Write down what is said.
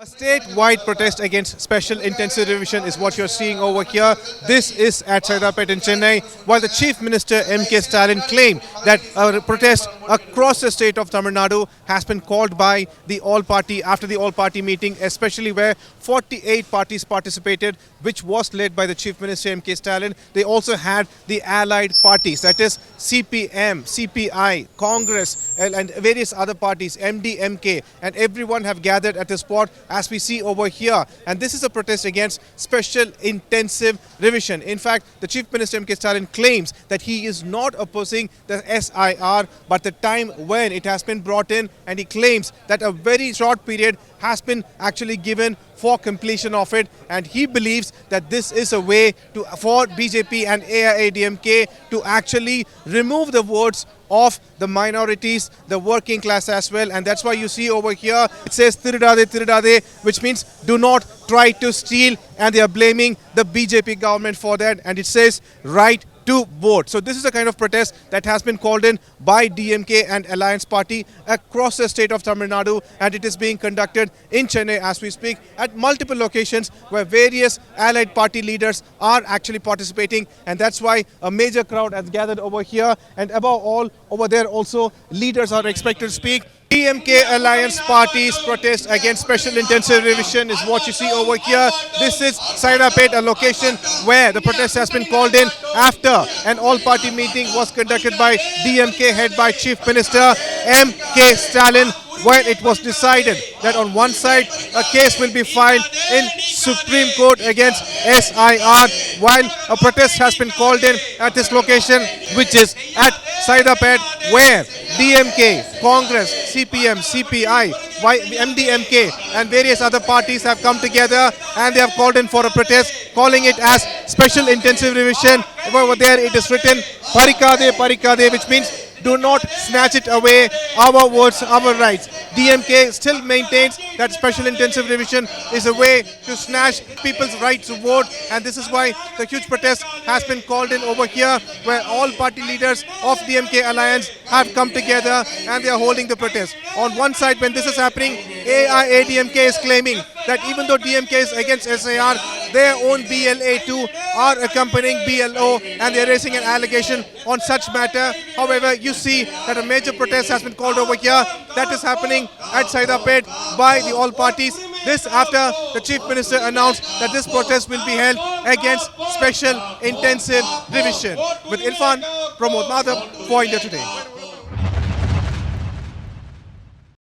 A statewide protest against special intensive revision is what you're seeing over here. This is at Saidapet in Chennai, while the Chief Minister M.K. Stalin claimed that a protest across the state of Tamil Nadu has been called by the all-party after the all-party meeting, especially where 48 parties participated, which was led by the Chief Minister M.K. Stalin. They also had the allied parties, that is CPM, CPI, Congress, and various other parties, MDMK, and everyone have gathered at the spot as we see over here. And this is a protest against special intensive revision. In fact, the Chief Minister M.K. Stalin claims that he is not opposing the SIR, but the time when it has been brought in, and he claims that a very short period has been actually given for completion of it, and he believes that this is a way for BJP and AIADMK to actually remove the votes of the minorities, the working class as well. And that's why you see over here it says Tirudade Tirudade, which means do not try to steal, and they are blaming the BJP government for that, and it says right to vote. So this is a kind of protest that has been called in by DMK and Alliance Party across the state of Tamil Nadu, and it is being conducted in Chennai as we speak at multiple locations where various allied party leaders are actually participating, and that's why a major crowd has gathered over here, and above all over there also leaders are expected to speak. DMK Alliance Party's protest against special intensive revision is what you see over here. This is Saidapet, a location where the protest has been called in after an all-party meeting was conducted by DMK head by Chief Minister M.K. Stalin, where it was decided that on one side a case will be filed in Supreme Court against SIR, while a protest has been called in at this location, which is at Saidapet, where DMK, Congress, CPM, CPI, MDMK and various other parties have come together, and they have called in for a protest, calling it as special intensive revision. Over there it is written Parikade Parikade, which means do not snatch it away, our votes, our rights. DMK still maintains that special intensive revision is a way to snatch people's right to vote, and this is why the huge protest has been called in over here, where all party leaders of DMK Alliance have come together and they are holding the protest. On one side, when this is happening, AIADMK is claiming that even though DMK is against SIR, their own BLA too are accompanying BLO, and they are raising an allegation on such matter. However, you see that a major protest has been called over here that is happening at Saidapet by the all parties. This after the Chief Minister announced that this protest will be held against special intensive revision. With Irfan, Pramod Madhav for India Today.